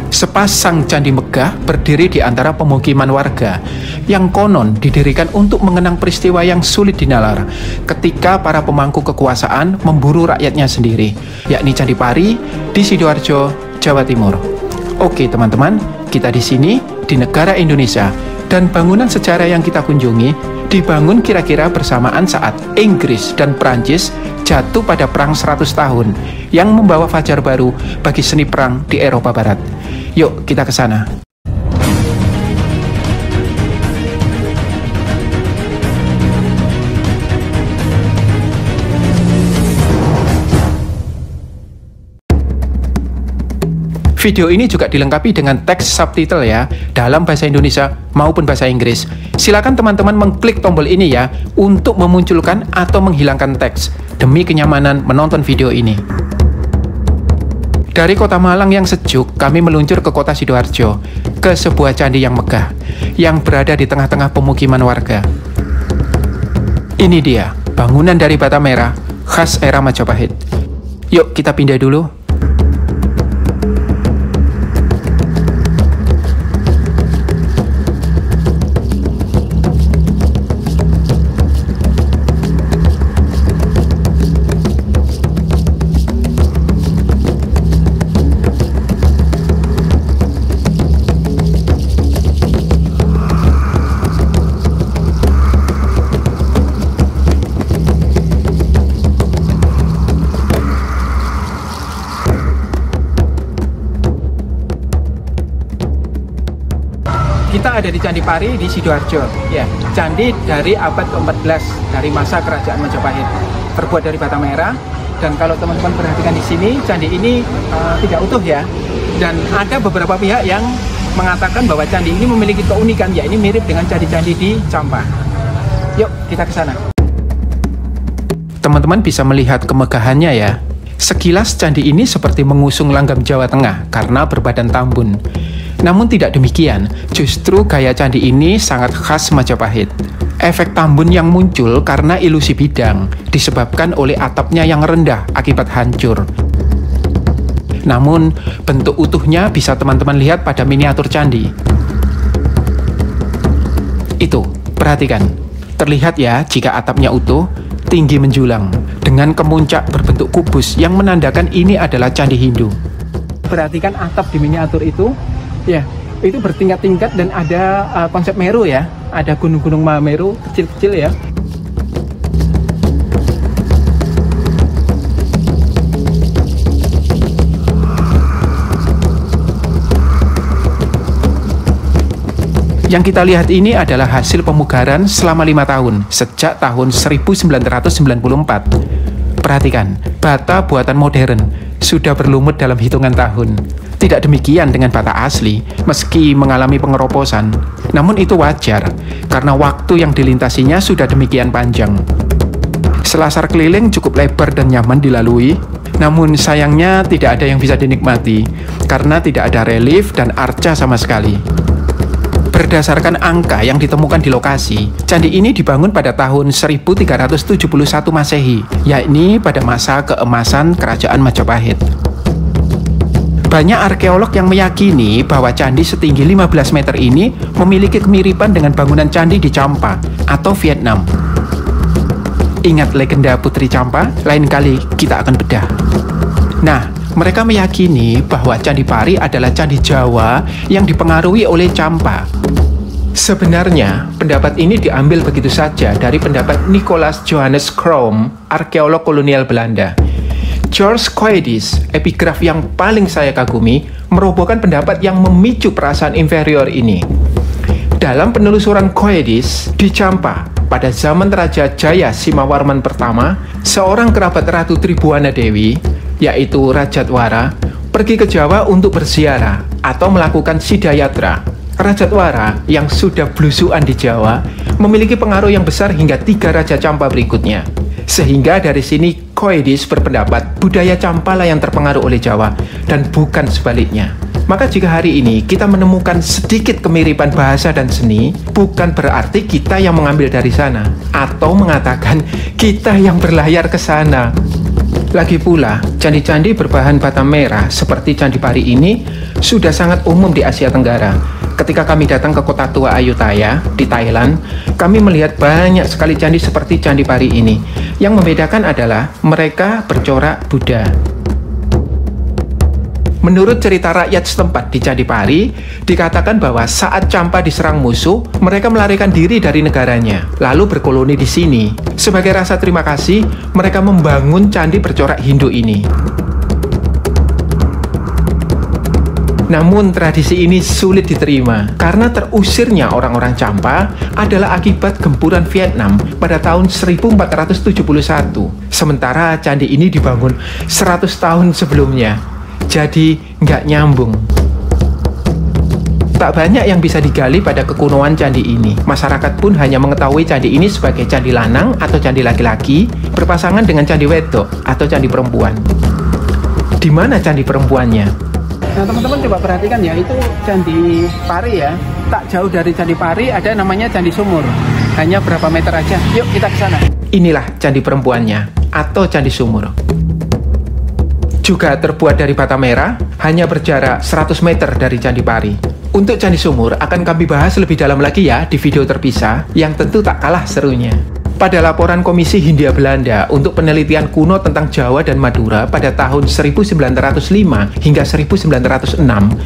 Sepasang candi megah berdiri di antara pemukiman warga yang konon didirikan untuk mengenang peristiwa yang sulit dinalar ketika para pemangku kekuasaan memburu rakyatnya sendiri, yakni Candi Pari di Sidoarjo, Jawa Timur. Oke teman-teman, kita di sini di negara Indonesia dan bangunan sejarah yang kita kunjungi dibangun kira-kira bersamaan saat Inggris dan Prancis jatuh pada Perang 100 tahun yang membawa fajar baru bagi seni perang di Eropa Barat. Yuk kita ke sana. Video ini juga dilengkapi dengan teks subtitle ya, dalam bahasa Indonesia maupun bahasa Inggris. Silakan teman-teman mengklik tombol ini ya, untuk memunculkan atau menghilangkan teks, demi kenyamanan menonton video ini. Dari kota Malang yang sejuk, kami meluncur ke kota Sidoarjo, ke sebuah candi yang megah, yang berada di tengah-tengah pemukiman warga. Ini dia, bangunan dari bata merah, khas era Majapahit. Yuk kita pindah dulu. Kita ada di Candi Pari di Sidoarjo, ya. Candi dari abad ke-14 dari masa kerajaan Majapahit, terbuat dari bata merah. Dan kalau teman-teman perhatikan di sini, candi ini tidak utuh ya. Dan ada beberapa pihak yang mengatakan bahwa candi ini memiliki keunikan, ya ini mirip dengan candi-candi di Champa. Yuk kita ke sana. Teman-teman bisa melihat kemegahannya ya. Sekilas candi ini seperti mengusung langgam Jawa Tengah karena berbadan tambun. Namun tidak demikian, justru gaya candi ini sangat khas Majapahit. Efek tambun yang muncul karena ilusi bidang, disebabkan oleh atapnya yang rendah akibat hancur. Namun, bentuk utuhnya bisa teman-teman lihat pada miniatur candi. Itu, perhatikan. Terlihat ya jika atapnya utuh, tinggi menjulang, dengan kemuncak berbentuk kubus yang menandakan ini adalah candi Hindu. Perhatikan atap di miniatur itu. Ya, itu bertingkat-tingkat dan ada konsep Meru ya. Ada gunung-gunung Mahameru kecil-kecil ya. Yang kita lihat ini adalah hasil pemugaran selama 5 tahun, sejak tahun 1994. Perhatikan, bata buatan modern sudah berlumut dalam hitungan tahun. Tidak demikian dengan bata asli, meski mengalami pengeroposan. Namun itu wajar, karena waktu yang dilintasinya sudah demikian panjang. Selasar keliling cukup lebar dan nyaman dilalui, namun sayangnya tidak ada yang bisa dinikmati, karena tidak ada relief dan arca sama sekali. Berdasarkan angka yang ditemukan di lokasi, candi ini dibangun pada tahun 1371 Masehi, yakni pada masa keemasan Kerajaan Majapahit. Banyak arkeolog yang meyakini bahwa candi setinggi 15 meter ini memiliki kemiripan dengan bangunan candi di Champa atau Vietnam. Ingat legenda Putri Champa? Lain kali kita akan bedah. Nah, mereka meyakini bahwa Candi Pari adalah candi Jawa yang dipengaruhi oleh Champa. Sebenarnya, pendapat ini diambil begitu saja dari pendapat Nicolaas Johannes Kroom, arkeolog kolonial Belanda. George Coedis, epigraf yang paling saya kagumi, merobohkan pendapat yang memicu perasaan inferior ini. Dalam penelusuran Coedis di Champa, pada zaman Raja Jaya Simawarman pertama, seorang kerabat Ratu Tribuana Dewi, yaitu Rajatwara, pergi ke Jawa untuk berziarah atau melakukan sidayatra. Rajatwara yang sudah blusukan di Jawa memiliki pengaruh yang besar hingga 3 Raja Champa berikutnya. Sehingga dari sini Coedis berpendapat budaya Champa lah yang terpengaruh oleh Jawa dan bukan sebaliknya. Maka jika hari ini kita menemukan sedikit kemiripan bahasa dan seni, bukan berarti kita yang mengambil dari sana atau mengatakan kita yang berlayar ke sana. Lagi pula, candi-candi berbahan bata merah seperti Candi Pari ini sudah sangat umum di Asia Tenggara. Ketika kami datang ke kota tua Ayutthaya di Thailand, kami melihat banyak sekali candi seperti Candi Pari ini. Yang membedakan adalah mereka bercorak Buddha. Menurut cerita rakyat setempat di Candi Pari, dikatakan bahwa saat Champa diserang musuh, mereka melarikan diri dari negaranya, lalu berkoloni di sini. Sebagai rasa terima kasih, mereka membangun candi bercorak Hindu ini. Namun tradisi ini sulit diterima karena terusirnya orang-orang Champa adalah akibat gempuran Vietnam pada tahun 1471. Sementara candi ini dibangun 100 tahun sebelumnya. Jadi nggak nyambung. Tak banyak yang bisa digali pada kekunoan candi ini. Masyarakat pun hanya mengetahui candi ini sebagai candi lanang atau candi laki-laki berpasangan dengan candi wedok atau candi perempuan. Di mana candi perempuannya? Nah teman-teman coba perhatikan ya, itu Candi Pari ya. Tak jauh dari Candi Pari ada namanya Candi Sumur. Hanya berapa meter aja. Yuk kita ke sana. Inilah candi perempuannya atau Candi Sumur. Juga terbuat dari bata merah, hanya berjarak 100 meter dari Candi Pari. Untuk Candi Sumur akan kami bahas lebih dalam lagi ya di video terpisah yang tentu tak kalah serunya. Pada laporan Komisi Hindia Belanda untuk penelitian kuno tentang Jawa dan Madura pada tahun 1905 hingga 1906,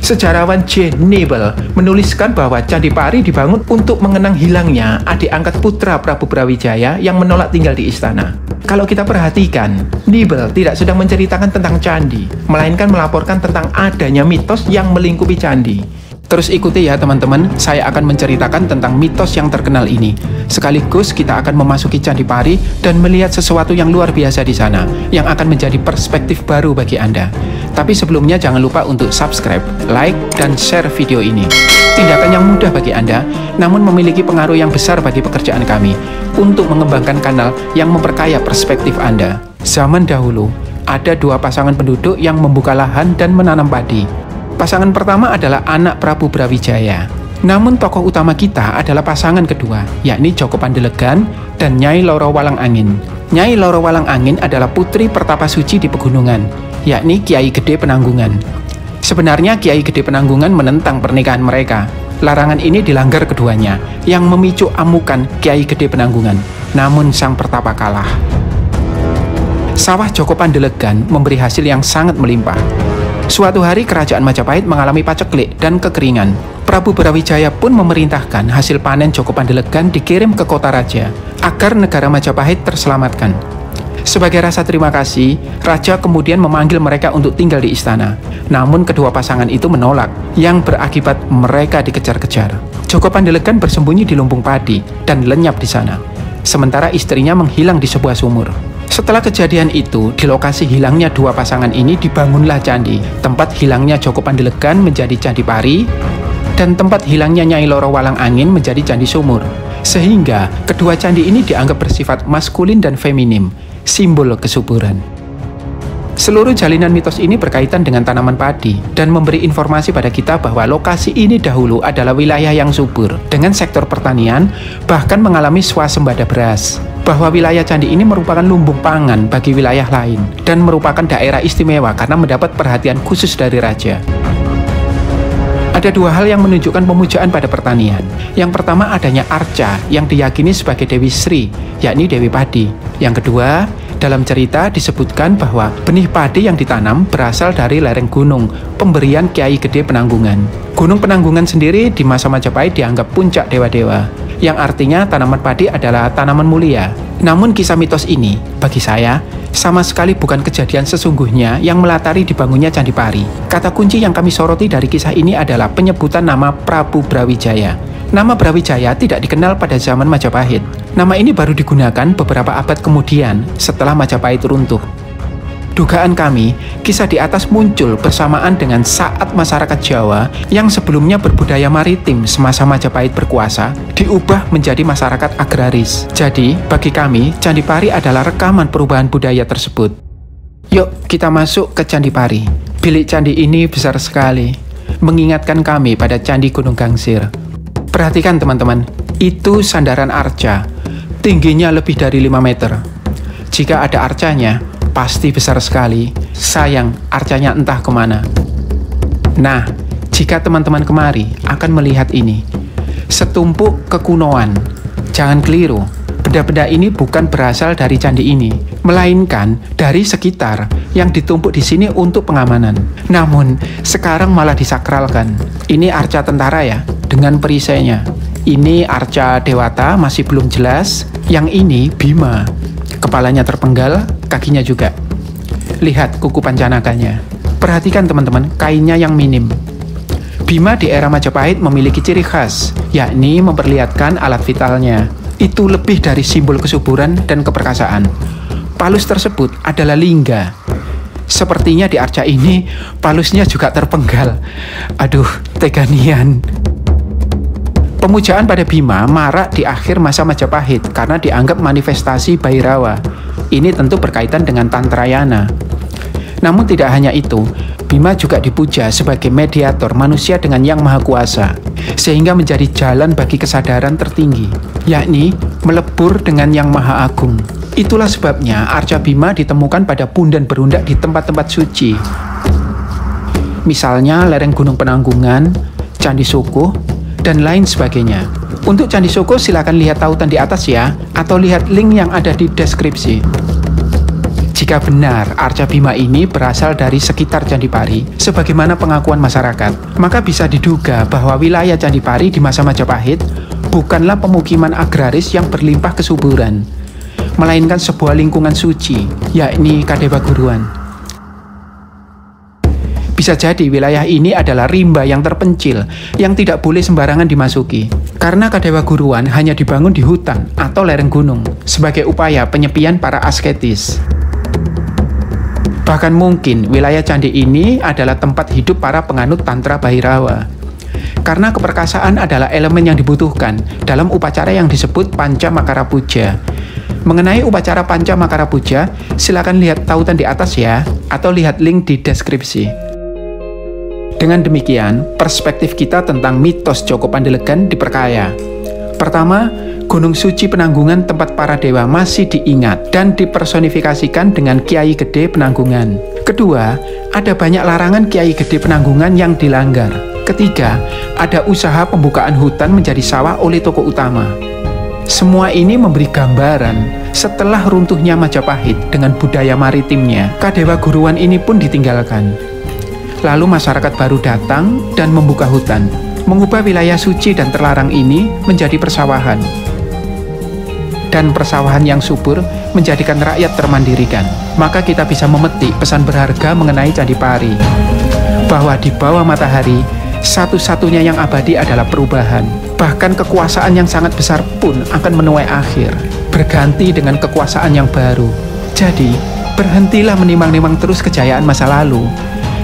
sejarawan J. Nebel menuliskan bahwa Candi Pari dibangun untuk mengenang hilangnya adik angkat putra Prabu Brawijaya yang menolak tinggal di istana. Kalau kita perhatikan, Nebel tidak sedang menceritakan tentang candi, melainkan melaporkan tentang adanya mitos yang melingkupi candi. Terus ikuti ya teman-teman, saya akan menceritakan tentang mitos yang terkenal ini. Sekaligus kita akan memasuki Candi Pari dan melihat sesuatu yang luar biasa di sana, yang akan menjadi perspektif baru bagi Anda. Tapi sebelumnya jangan lupa untuk subscribe, like, dan share video ini. Tindakan yang mudah bagi Anda, namun memiliki pengaruh yang besar bagi pekerjaan kami, untuk mengembangkan kanal yang memperkaya perspektif Anda. Zaman dahulu, ada dua pasangan penduduk yang membuka lahan dan menanam padi. Pasangan pertama adalah anak Prabu Brawijaya. Namun tokoh utama kita adalah pasangan kedua, yakni Joko Pandelegan dan Nyai Loro Walang Angin. Nyai Loro Walang Angin adalah putri pertapa suci di pegunungan, yakni Kiai Gede Penanggungan. Sebenarnya Kiai Gede Penanggungan menentang pernikahan mereka. Larangan ini dilanggar keduanya, yang memicu amukan Kiai Gede Penanggungan. Namun sang pertapa kalah. Sawah Joko Pandelegan memberi hasil yang sangat melimpah. Suatu hari kerajaan Majapahit mengalami paceklik dan kekeringan. Prabu Brawijaya pun memerintahkan hasil panen Joko Pandelegan dikirim ke kota raja agar negara Majapahit terselamatkan. Sebagai rasa terima kasih, raja kemudian memanggil mereka untuk tinggal di istana. Namun kedua pasangan itu menolak, yang berakibat mereka dikejar-kejar. Joko Pandelegan bersembunyi di lumbung padi dan lenyap di sana. Sementara istrinya menghilang di sebuah sumur. Setelah kejadian itu, di lokasi hilangnya dua pasangan ini dibangunlah candi. Tempat hilangnya Joko Pandelegan menjadi Candi Pari, dan tempat hilangnya Nyai Loro Walang Angin menjadi Candi Sumur. Sehingga kedua candi ini dianggap bersifat maskulin dan feminim, simbol kesuburan. Seluruh jalinan mitos ini berkaitan dengan tanaman padi dan memberi informasi pada kita bahwa lokasi ini dahulu adalah wilayah yang subur dengan sektor pertanian, bahkan mengalami swasembada beras. Bahwa wilayah candi ini merupakan lumbung pangan bagi wilayah lain dan merupakan daerah istimewa karena mendapat perhatian khusus dari raja. Ada dua hal yang menunjukkan pemujaan pada pertanian. Yang pertama adanya arca yang diyakini sebagai Dewi Sri, yakni Dewi Padi. Yang kedua, dalam cerita disebutkan bahwa benih padi yang ditanam berasal dari lereng gunung, pemberian Kiai Gede Penanggungan. Gunung Penanggungan sendiri di masa Majapahit dianggap puncak dewa-dewa, yang artinya tanaman padi adalah tanaman mulia. Namun kisah mitos ini, bagi saya, sama sekali bukan kejadian sesungguhnya yang melatari dibangunnya Candi Pari. Kata kunci yang kami soroti dari kisah ini adalah penyebutan nama Prabu Brawijaya. Nama Brawijaya tidak dikenal pada zaman Majapahit. Nama ini baru digunakan beberapa abad kemudian setelah Majapahit runtuh. Dugaan kami, kisah di atas muncul bersamaan dengan saat masyarakat Jawa yang sebelumnya berbudaya maritim semasa Majapahit berkuasa, diubah menjadi masyarakat agraris. Jadi, bagi kami, Candi Pari adalah rekaman perubahan budaya tersebut. Yuk, kita masuk ke Candi Pari. Bilik candi ini besar sekali, mengingatkan kami pada Candi Gunung Gangsir. Perhatikan teman-teman, itu sandaran arca, tingginya lebih dari 5 meter. Jika ada arcanya, pasti besar sekali. Sayang, arcanya entah kemana. Nah, jika teman-teman kemari akan melihat ini, setumpuk kekunoan. Jangan keliru, benda-benda ini bukan berasal dari candi ini, melainkan dari sekitar yang ditumpuk di sini untuk pengamanan. Namun, sekarang malah disakralkan. Ini arca tentara ya, dengan perisainya. Ini arca Dewata, masih belum jelas. Yang ini Bima. Kepalanya terpenggal, kakinya juga. Lihat kuku pancanakanya. Perhatikan teman-teman, kainnya yang minim. Bima di era Majapahit memiliki ciri khas, yakni memperlihatkan alat vitalnya. Itu lebih dari simbol kesuburan dan keperkasaan. Palus tersebut adalah lingga. Sepertinya di arca ini, palusnya juga terpenggal. Aduh, teganian. Pemujaan pada Bima marak di akhir masa Majapahit karena dianggap manifestasi Bhairawa. Ini tentu berkaitan dengan Tantrayana. Namun tidak hanya itu, Bima juga dipuja sebagai mediator manusia dengan Yang Maha Kuasa, sehingga menjadi jalan bagi kesadaran tertinggi, yakni melebur dengan Yang Maha Agung. Itulah sebabnya arca Bima ditemukan pada punden berundak di tempat-tempat suci. Misalnya lereng Gunung Penanggungan, Candi Sukuh, dan lain sebagainya. Untuk Candi Sukuh silakan lihat tautan di atas ya, atau lihat link yang ada di deskripsi. Jika benar arca Bima ini berasal dari sekitar Candi Pari, sebagaimana pengakuan masyarakat, maka bisa diduga bahwa wilayah Candi Pari di masa Majapahit bukanlah pemukiman agraris yang berlimpah kesuburan, melainkan sebuah lingkungan suci, yakni Kadewaguruan. Bisa jadi wilayah ini adalah rimba yang terpencil, yang tidak boleh sembarangan dimasuki. Karena Kadewaguruan hanya dibangun di hutan atau lereng gunung, sebagai upaya penyepian para asketis. Bahkan mungkin wilayah candi ini adalah tempat hidup para penganut Tantra Bhairawa. Karena keperkasaan adalah elemen yang dibutuhkan dalam upacara yang disebut Panca Makara Puja. Mengenai upacara Panca Makara Puja, silakan lihat tautan di atas ya, atau lihat link di deskripsi. Dengan demikian, perspektif kita tentang mitos Joko Pandelegan diperkaya. Pertama, Gunung Suci Penanggungan tempat para dewa masih diingat dan dipersonifikasikan dengan Kiai Gede Penanggungan. Kedua, ada banyak larangan Kiai Gede Penanggungan yang dilanggar. Ketiga, ada usaha pembukaan hutan menjadi sawah oleh tokoh utama. Semua ini memberi gambaran setelah runtuhnya Majapahit dengan budaya maritimnya, Kadewaguruan ini pun ditinggalkan. Lalu masyarakat baru datang dan membuka hutan, mengubah wilayah suci dan terlarang ini menjadi persawahan. Dan persawahan yang subur menjadikan rakyat termandirikan. Maka kita bisa memetik pesan berharga mengenai Candi Pari, bahwa di bawah matahari, satu-satunya yang abadi adalah perubahan. Bahkan kekuasaan yang sangat besar pun akan menuai akhir, berganti dengan kekuasaan yang baru. Jadi, berhentilah menimang-nimang terus kejayaan masa lalu.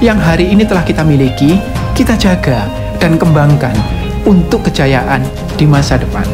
Yang hari ini telah kita miliki, kita jaga dan kembangkan untuk kejayaan di masa depan.